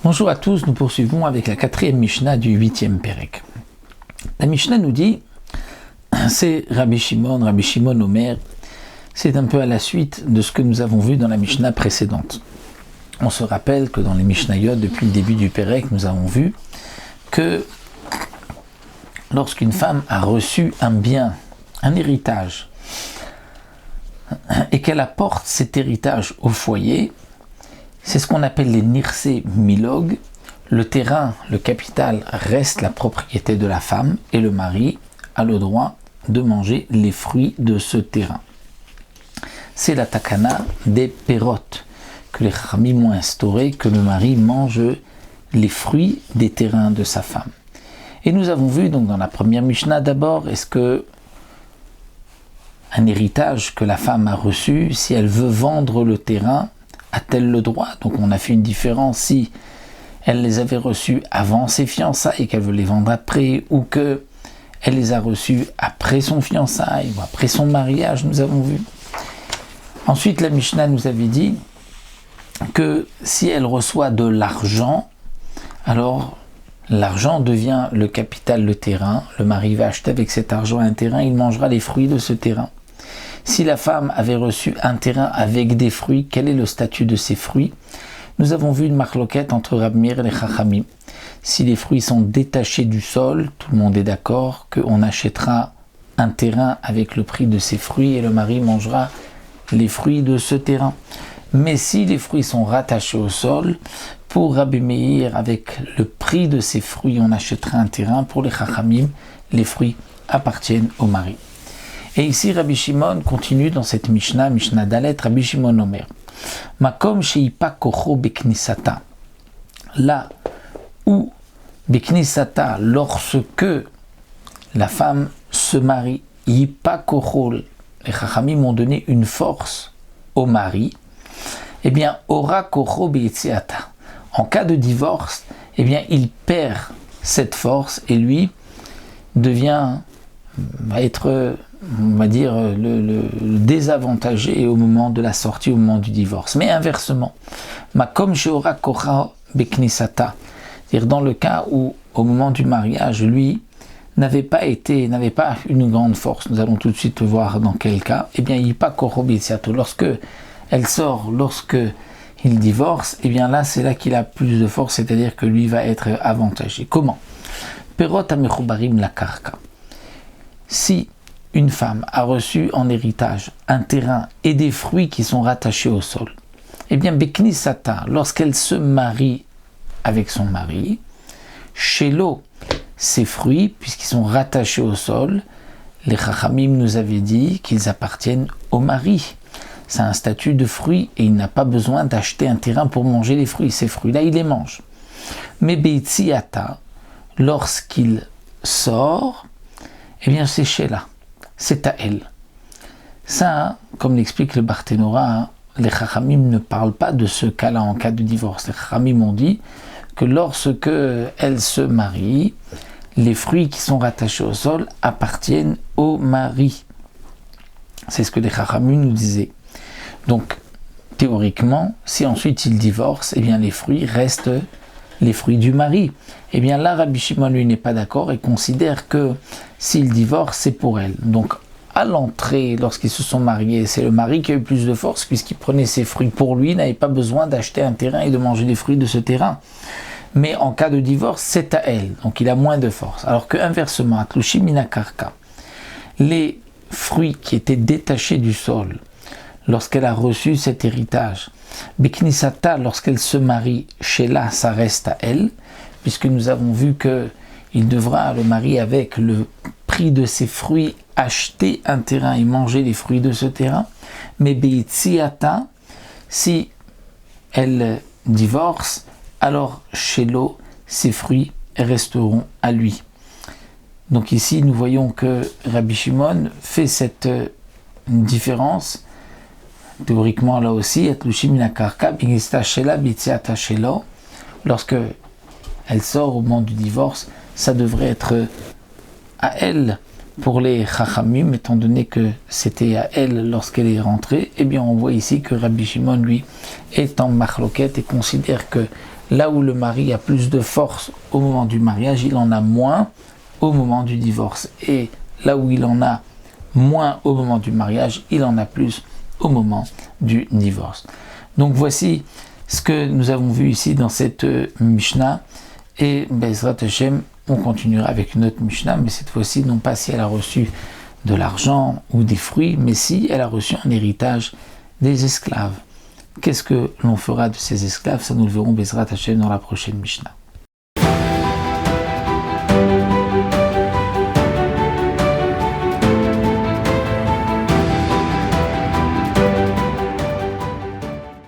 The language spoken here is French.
Bonjour à tous, nous poursuivons avec la 4e Mishnah du 8e Pérec. La Mishnah nous dit, c'est Rabbi Shimon Omer, c'est un peu à la suite de ce que nous avons vu dans la Mishnah précédente. On se rappelle que dans les Mishnayot, depuis le début du Pérec, nous avons vu que lorsqu'une femme a reçu un bien, un héritage, et qu'elle apporte cet héritage au foyer, c'est ce qu'on appelle les nirse milog. Le terrain, le capital, reste la propriété de la femme et le mari a le droit de manger les fruits de ce terrain. C'est la takana des pérotes que les Chachamim ont instauré, que le mari mange les fruits des terrains de sa femme. Et nous avons vu donc dans la première Mishnah d'abord, est-ce que un héritage que la femme a reçu, si elle veut vendre le terrain, a-t-elle le droit? Donc on a fait une différence si elle les avait reçus avant ses fiançailles et qu'elle veut les vendre après, ou qu'elle les a reçus après son fiançailles ou après son mariage, nous avons vu. Ensuite, la Mishnah nous avait dit que si elle reçoit de l'argent, alors l'argent devient le capital, le terrain. Le mari va acheter avec cet argent un terrain, il mangera les fruits de ce terrain. Si la femme avait reçu un terrain avec des fruits, quel est le statut de ces fruits? Nous avons vu une marloquette entre Rab Meir et les Chachamim. Si les fruits sont détachés du sol, tout le monde est d'accord qu'on achètera un terrain avec le prix de ces fruits et le mari mangera les fruits de ce terrain. Mais si les fruits sont rattachés au sol, pour Rabbi Meir, avec le prix de ces fruits, on achètera un terrain. Pour les Chachamim, les fruits appartiennent au mari. Et ici, Rabbi Shimon continue dans cette Mishnah Dalet, Rabbi Shimon Omer. Makom sheipa kocho beknisata. Là où beknisata, lorsque la femme se marie, yipa kocho, les Chachamim ont donné une force au mari, eh bien, ora kocho beitziata. En cas de divorce, eh bien, il perd cette force et lui va être, on va dire, le désavantagé au moment de la sortie, au moment du divorce. Mais inversement, makom sheora kocha beknisata, c'est-à-dire dans le cas où, au moment du mariage, lui n'avait pas une grande force, nous allons tout de suite voir dans quel cas, eh bien, yipa kocho beitziato, lorsque elle sort, lorsque il divorce, eh bien là, c'est là qu'il a plus de force, c'est-à-dire que lui va être avantagé. Comment? Perot amechubarim la karka. Si une femme a reçu en héritage un terrain et des fruits qui sont rattachés au sol, eh bien, beknisata, lorsqu'elle se marie avec son mari, shelo, ces fruits, puisqu'ils sont rattachés au sol, les Chachamim nous avaient dit qu'ils appartiennent au mari. C'est un statut de fruit et il n'a pas besoin d'acheter un terrain pour manger les fruits. Ces fruits-là, il les mange. Mais beitziata, lorsqu'il sort, eh bien c'est Sheila, c'est à elle. Ça, comme l'explique le Barthénora, les Chachamim ne parlent pas de ce cas-là en cas de divorce. Les Chachamim ont dit que lorsque elle se marie, les fruits qui sont rattachés au sol appartiennent au mari. C'est ce que les Chachamim nous disaient. Donc, théoriquement, si ensuite il divorce, eh bien les fruits restent les fruits du mari. Eh bien là, Rabbi Shimon, lui, n'est pas d'accord et considère que s'il divorce, c'est pour elle. Donc, à l'entrée, lorsqu'ils se sont mariés, c'est le mari qui a eu plus de force, puisqu'il prenait ses fruits pour lui, n'avait pas besoin d'acheter un terrain et de manger les fruits de ce terrain. Mais en cas de divorce, c'est à elle. Donc, il a moins de force. Alors que, inversement, Atlushi Minakarka, les fruits qui étaient détachés du sol, lorsqu'elle a reçu cet héritage, Beknisata, lorsqu'elle se marie, Sheila, ça reste à elle, puisque nous avons vu que il devra, le mari, avec le prix de ses fruits, acheter un terrain et manger les fruits de ce terrain. Mais Beitziata, si elle divorce, alors Shelo, ses fruits resteront à lui. Donc ici, nous voyons que Rabbi Shimon fait cette différence. Théoriquement, là aussi, lorsque elle sort au moment du divorce, ça devrait être à elle pour les Chachamim, étant donné que c'était à elle lorsqu'elle est rentrée. Eh bien, on voit ici que Rabbi Shimon, lui, est en machloket et considère que Là où le mari a plus de force au moment du mariage, il en a moins au moment du divorce. Et là où il en a moins au moment du mariage, il en a plus au moment du divorce. Donc voici ce que nous avons vu ici dans cette Mishnah. Et Bezrat Hashem, on continuera avec une autre Mishnah, mais cette fois-ci, non pas si elle a reçu de l'argent ou des fruits, mais si elle a reçu un héritage des esclaves. Qu'est-ce que l'on fera de ces esclaves? Ça, nous le verrons Bezrat Hashem dans la prochaine Mishnah.